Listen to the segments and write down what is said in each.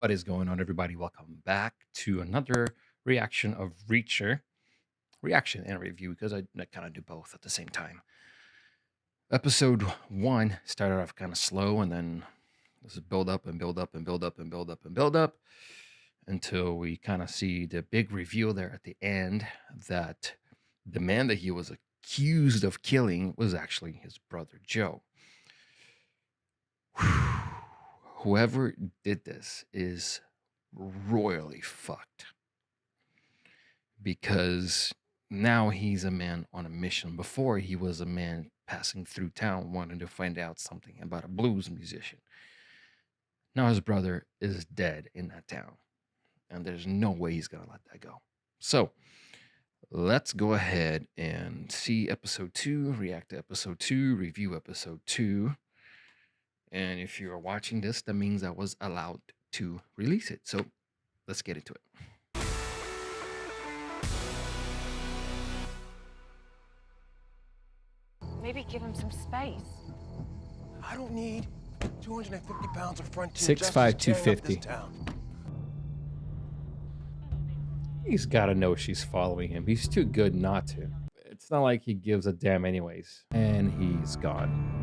What is going on, everybody? Welcome back to another reaction of Reacher. Reaction and review, because I kind of do both at the same time. Episode 1 started off kind of slow, and then this is build up and build up and build up and build up and build up until we kind of see the big reveal there at the end that the man that he was accused of killing was actually his brother Joe. Whoever did this is royally fucked, because now he's a man on a mission. Before, he was a man passing through town wanting to find out something about a blues musician. Now his brother is dead in that town, and there's no way he's gonna let that go. So let's go ahead and see episode 2, react to episode 2, review episode 2. And if you're watching this, that means I was allowed to release it. So let's get into it. Maybe give him some space. I don't need 250 pounds of frontier 6'5", justice tearing up this 250. town. He's got to know she's following him. He's too good not to. It's not like he gives a damn anyways. And he's gone.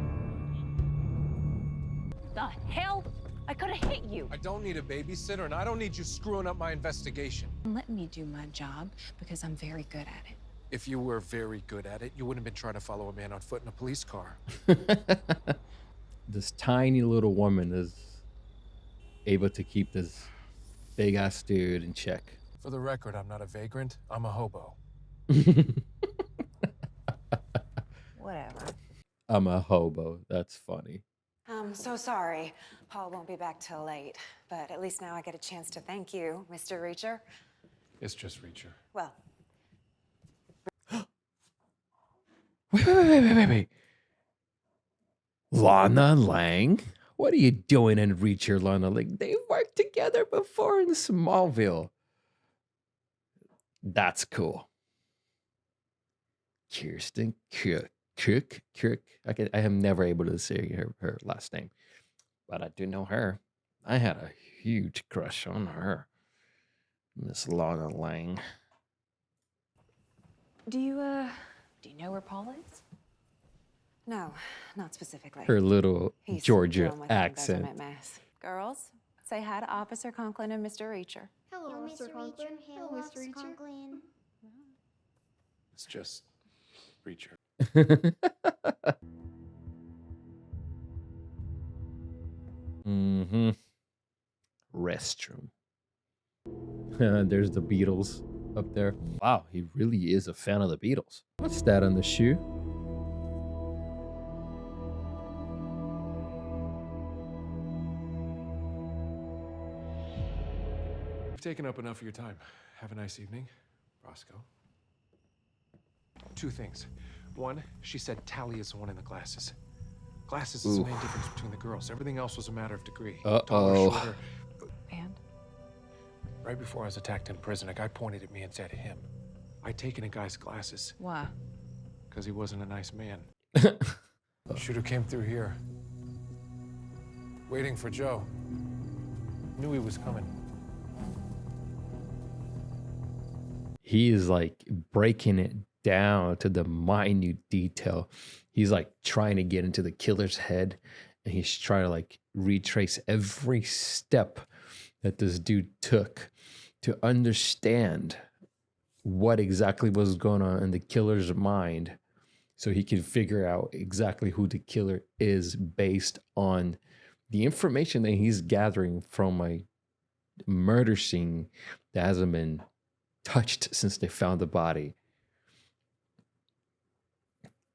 The hell? I could have hit you. I don't need a babysitter, and I don't need you screwing up my investigation. Let me do my job because I'm very good at it. If you were very good at it, you wouldn't have been trying to follow a man on foot in a police car. This tiny little woman is able to keep this big ass dude in check. For the record, I'm not a vagrant. I'm a hobo. Whatever. I'm a hobo. That's funny. I'm so sorry. Paul won't be back till late, but at least now I get a chance to thank you, Mr. Reacher. It's just Reacher. Well, Wait. Lana Lang? What are you doing in Reacher, Lana Lang? They worked together before in Smallville. That's cool. Kirsten Cook. I am never able to say her last name, but I do know her. I had a huge crush on her, Miss Lana Lang. Do you know where Paul is? no, not specifically. Her little He's Georgia dealing with an accent. embezzlement mess. Girls, say hi to Officer Conklin and Mr. Reacher. Hello, Mr. Conklin. Hello, Officer Conklin. It's just Reacher. Mm-hmm. Restroom. There's the Beatles up there. Wow, he really is a fan of the Beatles. What's that on the shoe? I've taken up enough of your time. Have a nice evening, Roscoe. 2 things. 1, she said Tally is the one in the glasses. Glasses is the main difference between the girls. Everything else was a matter of degree. Taller, shorter. And? Right before I was attacked in prison, a guy pointed at me and said him. I'd taken a guy's glasses Why? because he wasn't a nice man. Shooter came through here, waiting for Joe. Knew he was coming. He is like breaking it down to the minute detail. He's like trying to get into the killer's head, and he's trying to like retrace every step that this dude took to understand what exactly was going on in the killer's mind, so he can figure out exactly who the killer is based on the information that he's gathering from a murder scene that hasn't been touched since they found the body.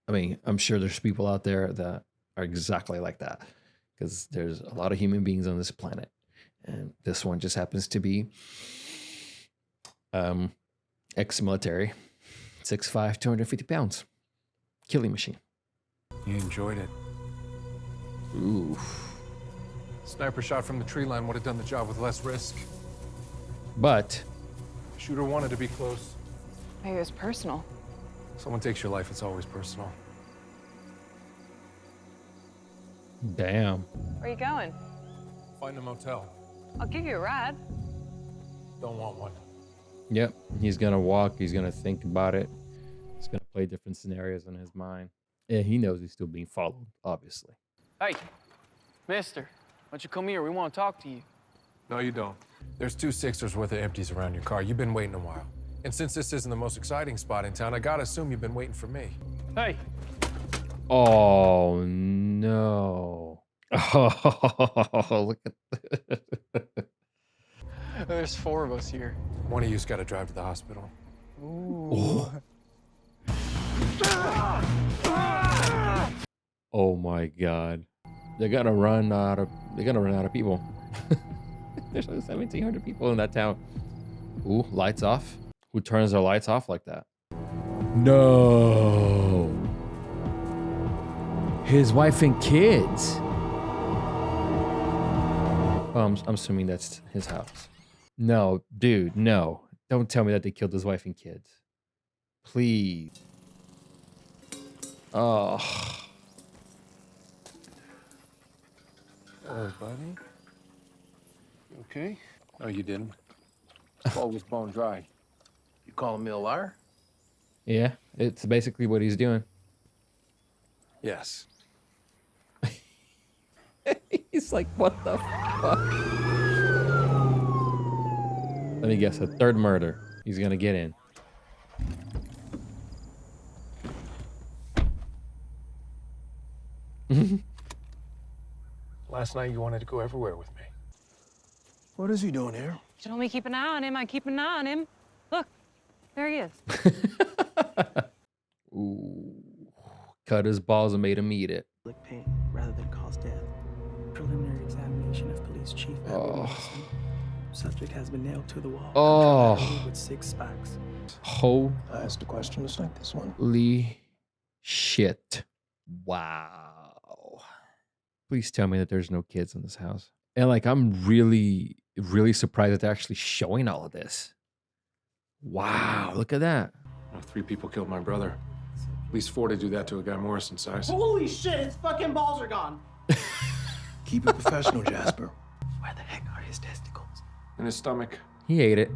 I mean, I'm sure there's people out there that are exactly like that, because there's a lot of human beings on this planet, and this one just happens to be ex-military, 6'5", 250 pounds, killing machine. You enjoyed it. Ooh. Sniper shot from the tree line would have done the job with less risk. But Shooter wanted to be close. Maybe it was personal. Someone takes your life, it's always personal. damn. Where are you going? Find a motel. I'll give you a ride. Don't want one. Yep. He's gonna walk. He's gonna think about it. He's gonna play different scenarios in his mind. Yeah, he knows he's still being followed, obviously. Hey, mister, why don't you come here? We want to talk to you. No, you don't. There's 2 Sixers worth of empties around your car. You've been waiting a while. And since this isn't the most exciting spot in town, I gotta assume you've been waiting for me. Hey, Oh no. Oh, look at there's 4 of us here. One of you's gotta drive to the hospital. Oh my god. They're gonna run out of people. There's like 1,700 people in that town. Ooh, lights off. Who turns their lights off like that? No. His wife and kids. I'm assuming that's his house. No, dude, no. Don't tell me that they killed his wife and kids. Please. Oh. Oh, buddy. You okay? No, you didn't. Ball was bone dry. You calling me a liar? Yeah, it's basically what he's doing. Yes. He's like, what the fuck? Let me guess, a 3rd murder. He's gonna get in. Last night you wanted to go everywhere with me. What is he doing here? You told me keep an eye on him. I keep an eye on him. Look, there he is. Ooh. Cut his balls and made him eat it. Pain rather than cause death. Preliminary examination of police chief Edward Wilson. Subject has been nailed to the wall. Oh. With 6 spikes. Holy I asked a question just like this one. shit. Wow. Please tell me that there's no kids in this house. And like, I'm really, really surprised that they're actually showing all of this. Wow, look at that. 3 people killed my brother. At least 4 to do that to a guy Morrison size. Holy shit, his fucking balls are gone. Keep it professional, Jasper. Where the heck are his testicles? In his stomach. He ate it.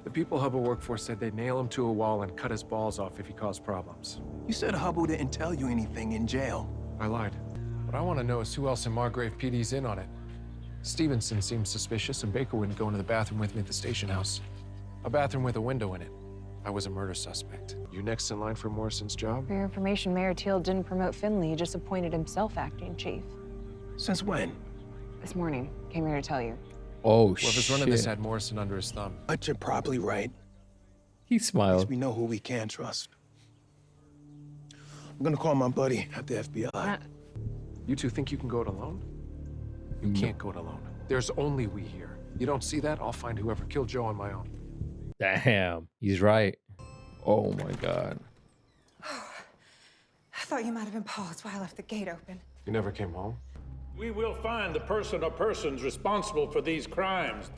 The people Hubble worked for said they'd nail him to a wall and cut his balls off if he caused problems. You said Hubble didn't tell you anything in jail. I lied. What I want to know is who else in Margrave PD's in on it. Stevenson seems suspicious, and Baker wouldn't go into the bathroom with me at the station house. A bathroom with a window in it. I was a murder suspect. You next in line for Morrison's job? For your information, Mayor Teal didn't promote Finley. He just appointed himself acting chief. Since when? This morning. Came here to tell you. Oh, Whoever's running this had Morrison under his thumb. But you're probably right. He At least smiled. we know who we can trust. I'm gonna call my buddy at the FBI. You 2 think you can go it alone? You can't go it alone. There's only we here. You don't see that? I'll find whoever killed Joe on my own. Damn, he's right. Oh my god. I thought you might have been Paul. That's why I left the gate open. You never came home? We will find the person or persons responsible for these crimes,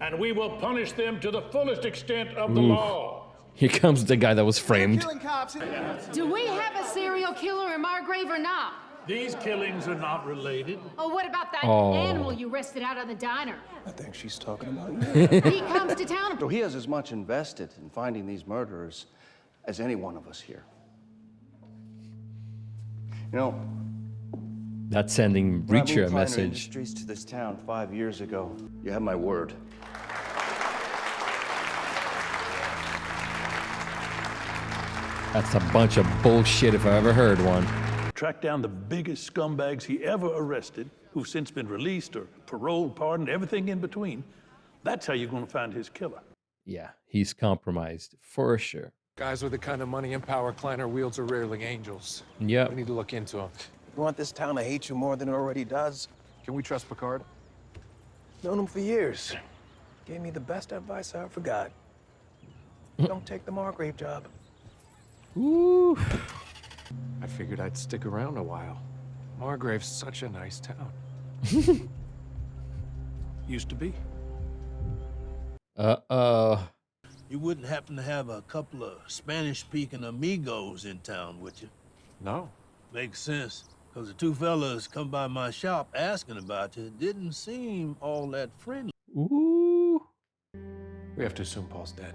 and we will punish them to the fullest extent of the law. Here comes the guy that was framed. Do we have a serial killer in Margrave or not? These killings are not related. Oh, what about that Oh. animal you arrested out on the diner? I think she's talking about you. He comes to town. So he has as much invested in finding these murderers as any one of us here. You know, That's sending when I Reacher a moved Kleiner message. Industries to this town 5 years ago, you have my word. That's a bunch of bullshit if I ever heard one. Track down the biggest scumbags he ever arrested, who've since been released or paroled, pardoned, everything in between. That's how you're going to find his killer. Yeah, he's compromised for sure. Guys with the kind of money and power Kleiner wields are rarely angels. Yep. We need to look into them. You want this town to hate you more than it already does? Can we trust Picard? Known him for years. Gave me the best advice I ever got. Don't take the Margrave job. Ooh. I figured I'd stick around a while. Margrave's such a nice town. Used to be. You wouldn't happen to have a couple of Spanish-speaking amigos in town, would you? No. Makes sense. Because the two fellas come by my shop asking about you. Didn't seem all that friendly. Ooh. We have to assume Paul's dead.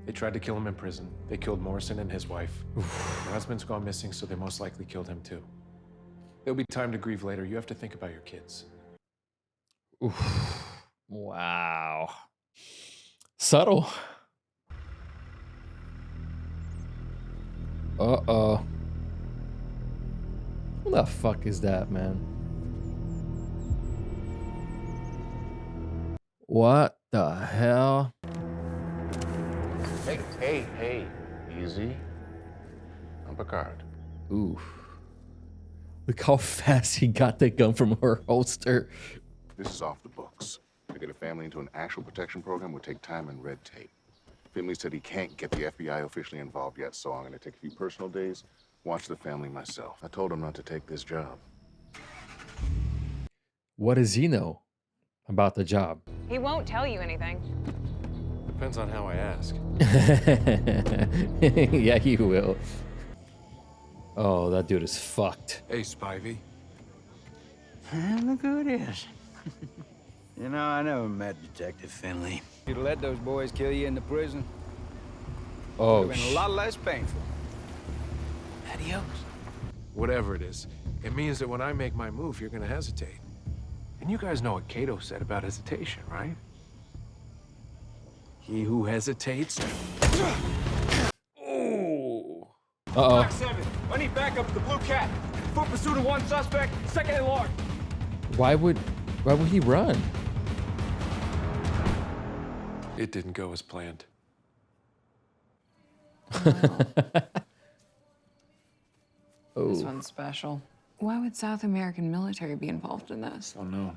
They tried to kill him in prison. They killed Morrison and his wife. Her husband's gone missing, so they most likely killed him too. There'll be time to grieve later. You have to think about your kids. Oof. Wow. Subtle. Uh-oh. Who the fuck is that, man? What the hell? Hey, easy. I'm Picard. Ooh. Look how fast he got the gun from her holster. This is off the books. To get a family into an actual protection program would take time and red tape. Finley said he can't get the FBI officially involved yet, so I'm gonna take a few personal days, watch the family myself. I told him not to take this job. What does he know about the job? He won't tell you anything. Depends on how I ask. Yeah, he will. Oh, that dude is fucked. Hey, Spivey. Look who it is. You know, I never met Detective Finley. You'd let those boys kill you in the prison. Oh, Would've been a lot less painful. Adios. Whatever it is, it means that when I make my move, you're gonna hesitate. And you guys know what Cato said about hesitation, right? He who hesitates. Oh. Uh-oh. Black 7, I need backup to the Blue Cat. Foot pursuit of one suspect, second and large. Why would he run? It didn't go as planned. Oh. This one's special. Why would South American military be involved in this? Oh no.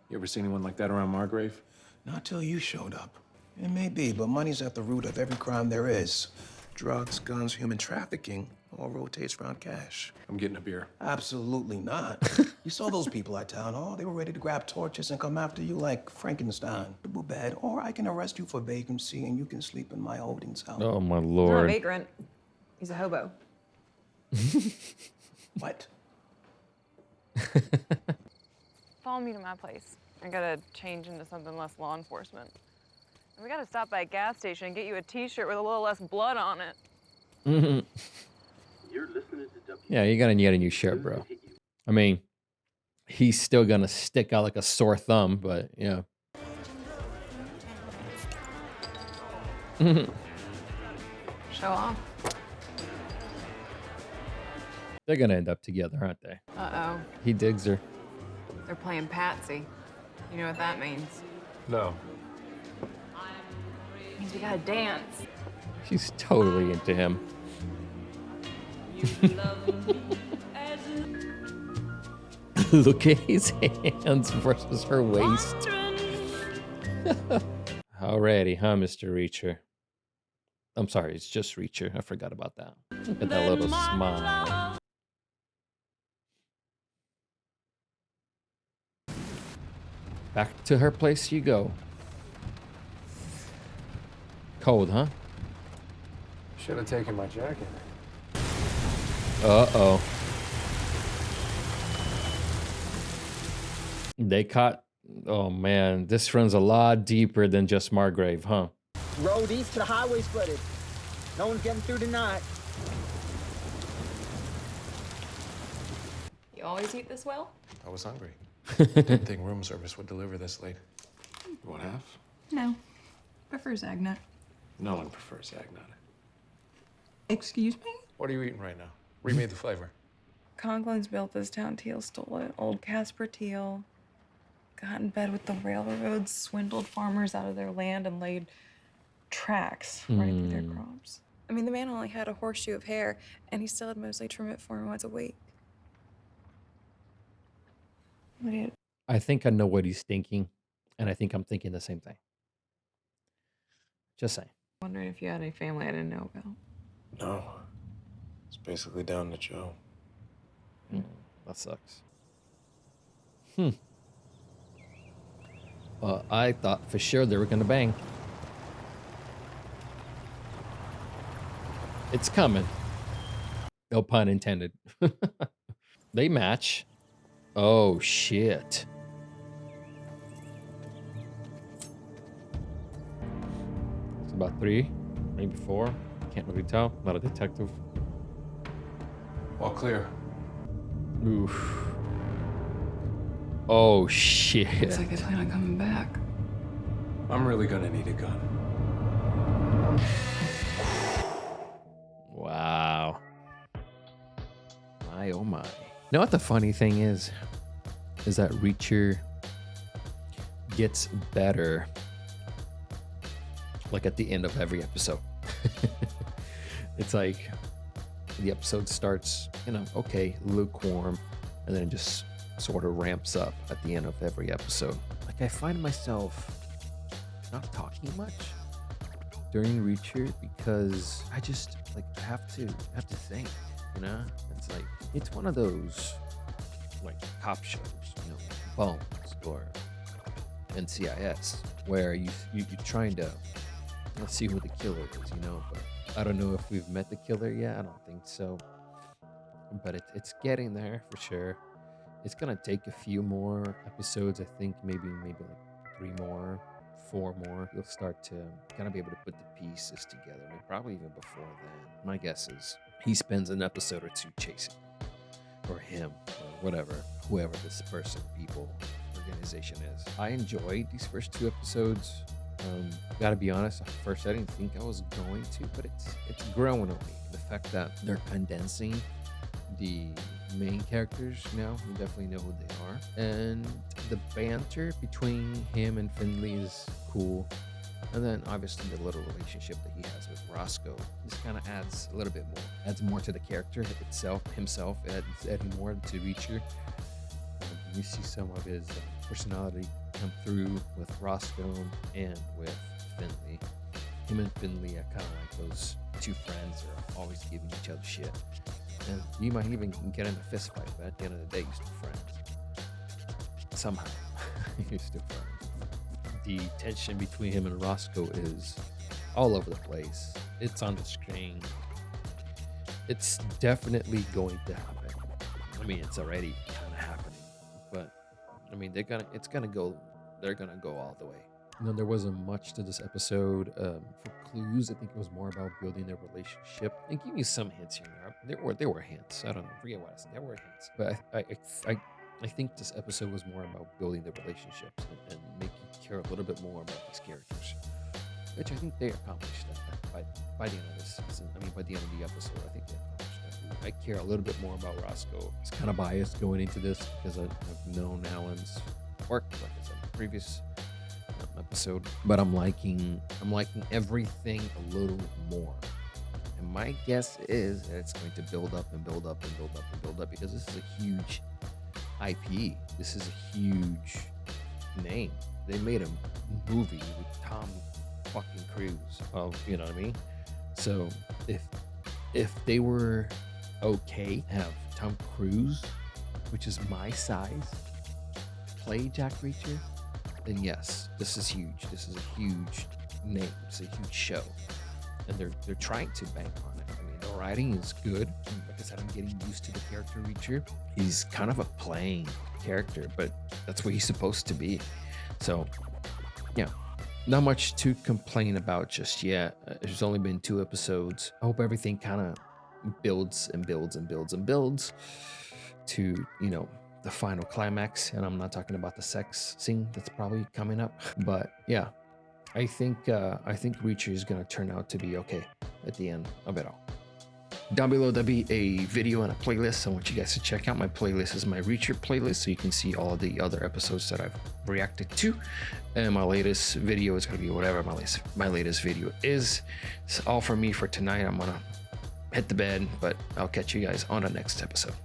You ever see anyone like that around Margrave? Not till you showed up. It may be, but money's at the root of every crime there is. Drugs, guns, human trafficking, all rotates around cash. I'm getting a beer. Absolutely not. You saw those people at town hall. They were ready to grab torches and come after you like Frankenstein. Too bad. Or I can arrest you for vagrancy and you can sleep in my holding cell. Oh my He's not a lord. vagrant. He's a hobo. What? Follow me to my place. I gotta change into something less law enforcement. We gotta stop by a gas station and get you a t-shirt with a little less blood on it. You're listening to Yeah, you're gonna need a new shirt, bro. I mean, he's still gonna stick out like a sore thumb, but yeah. Show off. They're gonna end up together, aren't they? Uh-oh. He digs her. They're playing patsy. You know what that means? No. It means we gotta dance. She's totally into him. Look at his hands versus her waist. Alrighty, huh, Mr. Reacher? I'm sorry, it's just Reacher. I forgot about that. Look at that little smile. Back to her place you go. Cold, huh? Should have taken my jacket. Uh-oh. They caught... Oh, man. This runs a lot deeper than just Margrave, huh? Road east to the highway's flooded. No one's getting through tonight. You always eat this well? I was hungry. Didn't think room service would deliver this late. You want half? No. Prefers Agnut. No one prefers eggnog. Excuse me? What are you eating right now? Remade the flavor. Conklins built this town. Teal stole it. Old Casper Teal got in bed with the railroads, swindled farmers out of their land, and laid tracks right through their crops. I mean, the man only had a horseshoe of hair, and he still had mostly trim it for him once a week. What do you... I think I know what he's thinking, and I think I'm thinking the same thing. Just saying. Wondering if you had any family I didn't know about. No. It's basically down to Joe. That sucks. Well, I thought for sure they were gonna bang. It's coming. No pun intended. They match. Oh shit. It's about 3, maybe 4. Can't really tell. Not a detective. All clear. Oof. Oh shit. Looks like they plan on coming back. I'm really gonna need a gun. Wow. My oh my. You know what the funny thing is that Reacher gets better like at the end of every episode. It's like the episode starts, you know, okay, lukewarm, and then it just sort of ramps up at the end of every episode. Like I find myself not talking much during Reacher because I just like I have to think, you know? It's like it's one of those like cop shows, you know, Bones or NCIS, where you're trying to see who the killer is, you know, but I don't know if we've met the killer yet. I don't think so, but it's getting there for sure. It's gonna take a few more episodes. I think maybe like 3 more, 4 more. You'll start to kind of be able to put the pieces together. I mean, probably even before then. My guess is he spends an episode or 2 chasing, or him, or whatever, whoever this person, people, organization is. I enjoyed these first 2 episodes. Gotta be honest, at first I didn't think I was going to, but it's growing on me. The fact that they're condensing the main characters now, you definitely know who they are, and the banter between him and Finley is cool. And then obviously the little relationship that he has with Roscoe, this kind of adds a little bit more, adds more to the character himself, adding more to Reacher. You see some of his personality come through with Roscoe and with Finley. Him and Finley are kind of like those 2 friends that are always giving each other shit. And you might even get in a fist fight, but at the end of the day, you're still friends. Somehow, you're still friends. The tension between him and Roscoe is all over the place. It's on the screen. It's definitely going to happen. I mean, it's already kind of happening. But I mean, they're gonna go all the way. You know, there wasn't much to this episode. For clues, I think it was more about building their relationship and giving you some hints here and there. There were hints. I don't know. Forget what I said. There were hints. But I think this episode was more about building their relationships and making you care a little bit more about these characters, which I think they accomplished that by the end of this season. I mean, by the end of the episode, I think they accomplished that. I care a little bit more about Roscoe. I was kind of biased going into this because I've known Alan's work, like I said in the previous episode, but I'm liking everything a little more. And my guess is that it's going to build up and build up and build up and build up because this is a huge IP. This is a huge name. They made a movie with Tom fucking Cruise. You know what I mean? So if they were okay to have Tom Cruise, which is my size, play Jack Reacher, then yes, this is huge. This is a huge name. It's a huge show, and they're trying to bank on it. I mean, the writing is good. Like I said, I'm getting used to the character Reacher. He's kind of a plain character, but that's what he's supposed to be. So, yeah, not much to complain about just yet. There's only been 2 episodes. I hope everything kind of builds and builds and builds and builds to, you know, the final climax. And I'm not talking about the sex scene that's probably coming up, but yeah, I think Reacher is gonna turn out to be okay at the end of it all. Down below there'll be a video and a playlist. I want you guys to check out. My playlist is my Reacher playlist, so you can see all the other episodes that I've reacted to. And my latest video is gonna be whatever my latest video is. It's all from me for tonight. I'm gonna hit the bed, but I'll catch you guys on the next episode.